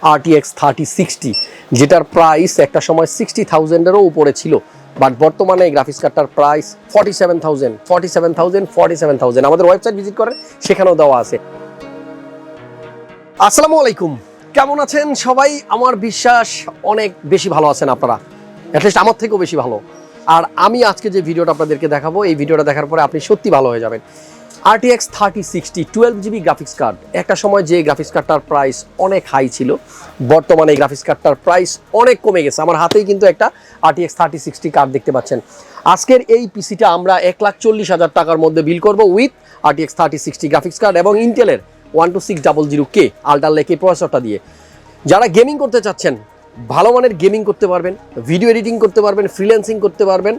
RTX 3060 যেটার price একটা সময় 60,000-এরও উপরে ছিল, বাট বর্তমানে এই গ্রাফিক্স কার্ডটার প্রাইস 47,000 আমাদের ওয়েবসাইট ভিজিট করেন, সেখানেও দেওয়া আছে। আসসালামু আলাইকুম, কেমন আছেন সবাই? আমার বিশ্বাস অনেক বেশি ভালো আছেন আপনারা, অ্যাটলিস্ট আমার থেকেও বেশি ভালো। আর আমি আজকে যে ভিডিওটা আপনাদেরকে দেখাবো, এই ভিডিওটা দেখার পরে আপনি সত্যি ভালো হয়ে যাবেন। RTX 3060 12GB গ্রাফিক্স কার্ড, একটা সময় যে গ্রাফিক্স কার্ডটার প্রাইস অনেক হাই ছিল, বর্তমানে এই গ্রাফিক্স কার্ডটার প্রাইস অনেক কমে গেছে। আমার হাতেই কিন্তু একটা RTX 3060 কার্ড দেখতে পাচ্ছেন। আজকের এই পিসিটা আমরা 1,40,000 টাকার মধ্যে বিল করব উইথ RTX 3060 গ্রাফিক্স কার্ড এবং ইন্টেলের 12600K আল্ট্রা লেক প্রসেসরটা দিয়ে। যারা গেমিং করতে চাচ্ছেন, ভালো মানের গেমিং করতে পারবেন, ভিডিও এডিটিং করতে পারবেন, ফ্রিল্যান্সিং করতে পারবেন,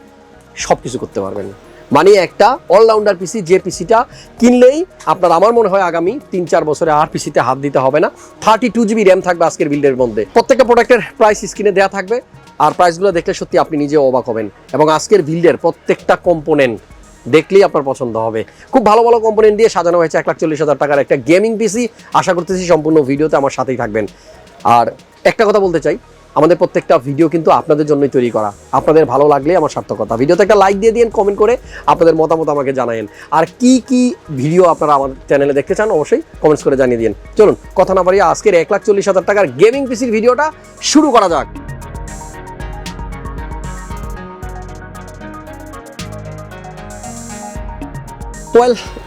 সব কিছু করতে পারবেন। মানে একটা অলরাউন্ডার পিসি, যে পিসিটা কিনলেই আপনার আমার মনে হয় আগামী 3-4 বছরে আর পিসিতে হাত দিতে হবে না। 32GB র্যাম থাকবে আজকের বিল্ডের মধ্যে। প্রত্যেকটা প্রোডাক্টের প্রাইস স্ক্রিনে দেওয়া থাকবে, আর প্রাইসগুলো দেখলে সত্যি আপনি নিজেও অবাক হবেন। এবং আজকের বিল্ডের প্রত্যেকটা কম্পোনেন্ট দেখলেই আপনার পছন্দ হবে। খুব ভালো ভালো কম্পোনেন্ট দিয়ে সাজানো হয়েছে 1,40,000 টাকার একটা গেমিং পিসি। আশা করতেছি সম্পূর্ণ ভিডিওতে আমার সাথেই থাকবেন। আর একটা কথা বলতে চাই, আমাদের প্রত্যেকটা ভিডিও কিন্তু আপনাদের জন্যই তৈরি করা। আপনাদের ভালো লাগলে আমার সার্থকতা। ভিডিওতে একটা লাইক দিয়ে দিন, কমেন্ট করে আপনাদের মতামত আমাকে জানায়েন। আর কি কি ভিডিও আপনারা আমাদের চ্যানেলে দেখতে চান অবশ্যই কমেন্টস করে জানিয়ে দিন। চলুন কথা না বাড়িয়ে আজকের 1,40,000 টাকার গেমিং পিসির ভিডিওটা শুরু করা যাক।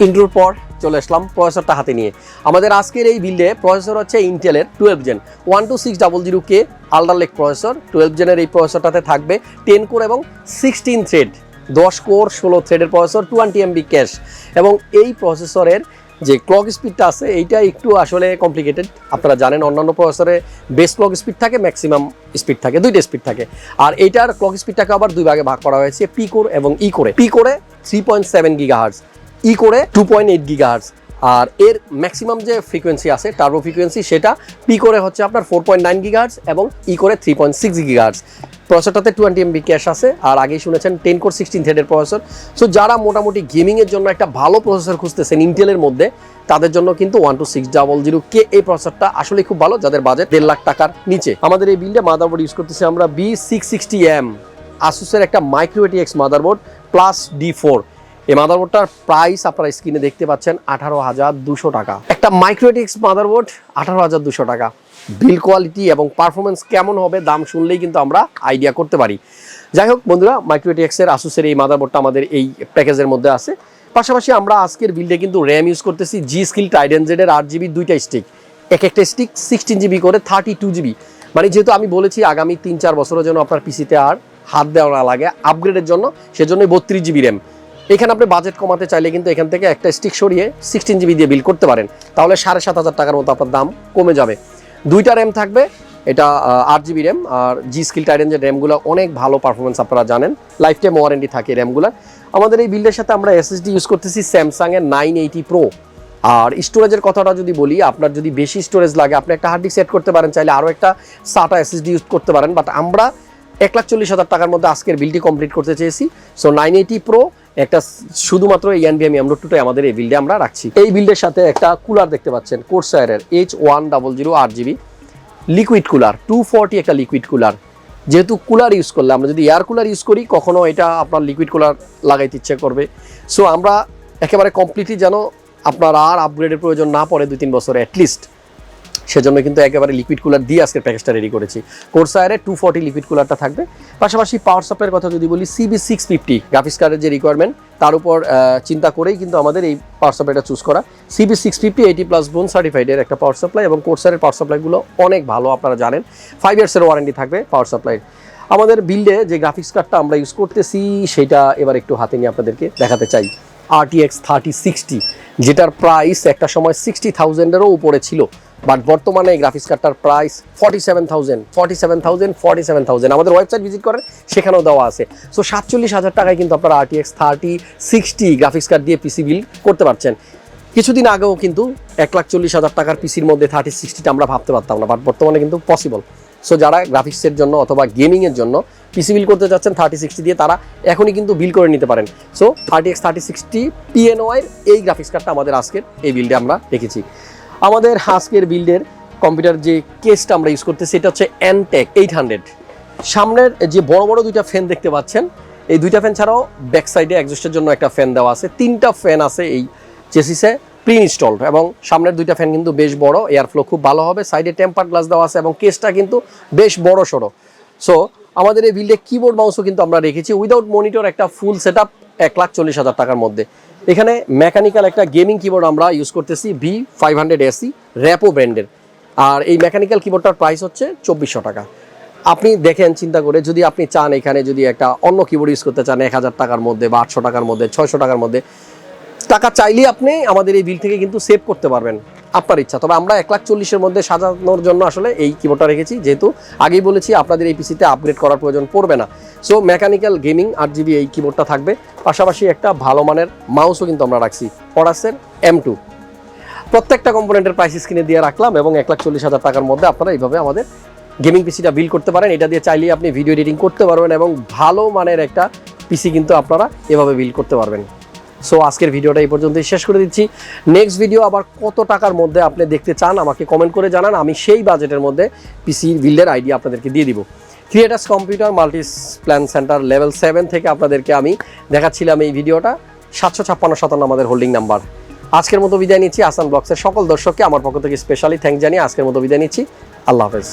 ইন্ট্রোর পর চলে আসলাম প্রসেসরটা হাতে নিয়ে। আমাদের আজকের এই বিল্ডে প্রসেসর হচ্ছে ইন্টেলের 12 gen 12600K ultra lake processor. 12 জেনের এই প্রসেসরটাতে থাকবে 10 কোর এবং 16 থ্রেড, 10 কোর 16 থ্রেডের প্রসেসর, 220MB ক্যাশ। এবং এই প্রসেসরের যে ক্লক স্পিডটা আছে এইটা একটু আসলে কমপ্লিকেটেড। আপনারা জানেন অন্যান্য প্রসেসরে বেস ক্লক স্পিড থাকে, ম্যাক্সিমাম স্পিড থাকে, দুইটা স্পিড থাকে। আর এইটার ক্লক স্পিডটাকে আবার দুই ভাগে ভাগ করা হয়েছে, পি কোর এবং ই কোরে। পি কোরে 3.7 GHz, ই করে 2.8 GHz। আর এর ম্যাক্সিমাম যে ফ্রিকোয়েন্সি আছে, টার্বো ফ্রিকোয়েন্সি, সেটা পি করে হচ্ছে আপনার 4.9 GHz এবং ই করে 3.6 GHz। প্রসেসরটাতে 20MB ক্যাশ আছে। আর আগেই শুনেছেন 10 কোর 16 থ্রেডের প্রসেসর। সো যারা মোটামুটি গেমিংয়ের জন্য একটা ভালো প্রসেসর খুঁজতেছেন ইন্টেলের মধ্যে, তাদের জন্য কিন্তু 12600K এই প্রসেসরটা আসলে খুব ভালো, যাদের বাজেট 1.5 লাখ টাকার নিচে। আমাদের এই বিল্ডে মাদারবোর্ড ইউজ করতেছি আমরা B660M আসুসের একটা micro RTX motherboard plus D4। এই মাদারবোর্ডটার প্রাইস আপনারা স্ক্রিনে দেখতে পাচ্ছেন 18,200 টাকা। একটা মাইক্রো RTX মাদারবোর্ড 18,200 টাকা। বিল কোয়ালিটি এবং পারফরমেন্স কেমন হবে দাম শুনলেই কিন্তু আমরা আইডিয়া করতে পারি। যাই হোক বন্ধুরা, মাইক্রো RTX এর আসুসের এই মাদারবোর্ডটা আমাদের এই প্যাকেজের মধ্যে আছে। পাশাপাশি আমরা আজকের বিল্ডে কিন্তু র্যাম ইউজ করতেছি জি স্কিল টাইডেন জেডের 8GB দুইটা স্টিক, এক একটা স্টিক 16GB করে 32GB। মানে যেহেতু আমি বলেছি আগামী 3-4 বছরের জন্য আপনার পিসিতে আর হাত দেওয়া না লাগে আপগ্রেডের জন্য, সেজন্যই 32GB র্যাম। এখানে আপনি বাজেট কমাতে চাইলে কিন্তু এখান থেকে একটা স্টিক সরিয়ে 16GB দিয়ে বিল করতে পারেন, তাহলে 7,500 টাকার মতো আপনার দাম কমে যাবে। দুইটা র্যাম থাকবে, এটা 8GB র্যাম। আর জি স্কিল টাইডেন যে র্যামগুলো অনেক ভালো পারফরমেন্স, আপনারা জানেন লাইফ টাইম ওয়ারেন্টি থাকে র্যামগুলোর। আমাদের এই বিল্ডের সাথে আমরা SSD ইউজ করতেছি স্যামসাংয়ের 980 Pro। আর স্টোরেজের কথাটা যদি বলি, আপনার যদি বেশি স্টোরেজ লাগে আপনি একটা হার্ড ডিস্ক সেট করতে পারেন, চাইলে আরও একটা SATA SSD ইউজ করতে পারেন। বাট আমরা 1,40,000 টাকার মধ্যে আজকের বিলটি কমপ্লিট করতে চেয়েছি। সো 980 Pro একটা শুধুমাত্র এই NVMe M.2 আমাদের এই বিল্ডে আমরা রাখছি। এই বিল্ডের সাথে একটা কুলার দেখতে পাচ্ছেন কোর্সায়ারের H100 8GB লিকুইড কুলার, 240 একটা লিকুইড কুলার। যেহেতু কুলার ইউজ করলে, আমরা যদি এয়ার কুলার ইউজ করি কখনো এটা আপনার লিকুইড কুলার লাগাইতে ইচ্ছে করবে। সো আমরা একেবারে কমপ্লিটলি যেন আপনার আর আপগ্রেডের প্রয়োজন না পড়ে 2-3 বছরে অ্যাটলিস্ট, সেজন্য কিন্তু একেবারে লিকুইড কুলার দিয়ে আজকের প্যাকেজটা রেডি করেছি। কোর্সায়ারে 240 লিকুইড কুলারটা থাকবে। পাশাপাশি পাওয়ার সাপ্লাইয়ের কথা যদি বলি, CB650 গ্রাফিক্স কার্ডের যে রিকোয়ারমেন্ট তার উপর চিন্তা করেই কিন্তু আমাদের এই পাওয়ার সাপ্লাইটা চুজ করা। CB650 80+ বোন সার্টিফাইডের একটা পাওয়ার সাপ্লাই, এবং কোর্সায়ারের পাওয়ার সাপ্লাইগুলো অনেক ভালো, আপনারা জানেন 5 ইয়ার্সের ওয়ারেন্টি থাকবে পাওয়ার সাপ্লাইয়ের। আমাদের বিল্ডে যে গ্রাফিক্স কার্ডটা আমরা ইউজ করতেছি সেটা এবার একটু হাতে নিয়ে আপনাদেরকে দেখাতে চাই। RTX 3060 যেটার প্রাইস একটা সময় 60,000-এরও উপরে ছিল, বাট বর্তমানে এই গ্রাফিক্স কার্ডটার প্রাইস 47,000 আমাদের ওয়েবসাইট ভিজিট করেন, সেখানেও দেওয়া আছে। সো 47,000 টাকায় কিন্তু আপনারা RTX 3060 গ্রাফিক্স কার্ড দিয়ে পিসি বিল করতে পারছেন। কিছুদিন আগেও কিন্তু 1,40,000 টাকার পিসির মধ্যে 3060টা আমরা ভাবতে পারতাম না, বাট বর্তমানে কিন্তু পসিবল। সো যারা গ্রাফিক্সের জন্য অথবা গেমিংয়ের জন্য পিসি বিল করতে যাচ্ছেন 3060 দিয়ে, তারা এখনই কিন্তু বিল করে নিতে পারেন। সো RTX 3060 PNO এর এই গ্রাফিক্স কার্ডটা আমাদের আজকের এই বিল্ডে আমরা রেখেছি। আমাদের আজকের বিল্ডের কম্পিউটার যে কেসটা আমরা ইউজ করতেছি এটা হচ্ছে এনটেক 800। সামনের যে বড় বড় দুইটা ফ্যান দেখতে পাচ্ছেন, এই দুইটা ফ্যান ছাড়াও ব্যাক সাইডে এক্সস্টের জন্য একটা ফ্যান দেওয়া আছে। 3টা ফ্যান আছে এই চেসিসে প্রি ইনস্টলড, এবং সামনের দুইটা ফ্যান কিন্তু বেশ বড়, এয়ার ফ্লো খুব ভালো হবে। সাইডে টেম্পার গ্লাস দেওয়া আছে এবং কেসটা কিন্তু বেশ বড় সড়ো। সো আমাদের এই বিল্ডে কিবোর্ড মাউসও কিন্তু আমরা রেখেছি উইদাউট মনিটর, একটা ফুল সেট আপ 1,40,000 টাকার মধ্যে। এখানে মেকানিক্যাল একটা গেমিং কিবোর্ড আমরা ইউজ করতেছি B500 SE র্যাপো ব্র্যান্ডের, আর এই মেকানিক্যাল কিবোর্ডটার প্রাইস হচ্ছে 2400 টাকা। আপনি দেখেন চিন্তা করে, যদি আপনি চান এখানে যদি একটা অন্য কিবোর্ড ইউজ করতে চান 1000 টাকার মধ্যে বা 800 টাকার মধ্যে 600 টাকার মধ্যে, টাকা চাইলে আপনি আমাদের এই বিল থেকে কিন্তু সেভ করতে পারবেন, আপনার ইচ্ছা। তবে আমরা 1,40,000-এর মধ্যে সাজানোর জন্য আসলে এই কিবোর্ডটা রেখেছি, যেহেতু আগেই বলেছি আপনাদের এই পিসিতে আপগ্রেড করার প্রয়োজন পড়বে না। সো মেকানিক্যাল গেমিং 8GB এই কিবোর্ডটা থাকবে, পাশাপাশি একটা ভালো মানের মাউসও কিন্তু আমরা রাখছি Aorusের M2। প্রত্যেকটা কম্পোনেন্টের প্রাইস স্ক্রিনে দিয়ে রাখলাম, এবং 1,40,000 টাকার মধ্যে আপনারা এইভাবে আমাদের গেমিং পিসিটা বিল করতে পারেন। এটা দিয়ে চাইলে আপনি ভিডিও এডিটিং করতে পারবেন, এবং ভালো মানের একটা পিসি কিন্তু আপনারা এভাবে বিল করতে পারবেন। সো আজকের ভিডিওটা এই পর্যন্তই শেষ করে দিচ্ছি। নেক্সট ভিডিও আবার কত টাকার মধ্যে আপনি দেখতে চান আমাকে কমেন্ট করে জানান, আমি সেই বাজেটের মধ্যে পিসি বিল্ডের আইডিয়া আপনাদেরকে দিয়ে দিব। ক্রিয়েটাস কম্পিউটার মাল্টিপ্ল্যান সেন্টার লেভেল 7 থেকে আপনাদেরকে আমি দেখাচ্ছিলাম এই ভিডিওটা। 75657 আমাদের হোল্ডিং নাম্বার। আজকের মতো বিদায় নিচ্ছি। হাসান ব্লগসের সকল দর্শককে আমার পক্ষ থেকে স্পেশালি থ্যাঙ্ক জানিয়ে আজকের মতো বিদায় নিচ্ছি। আল্লাহ হাফেজ।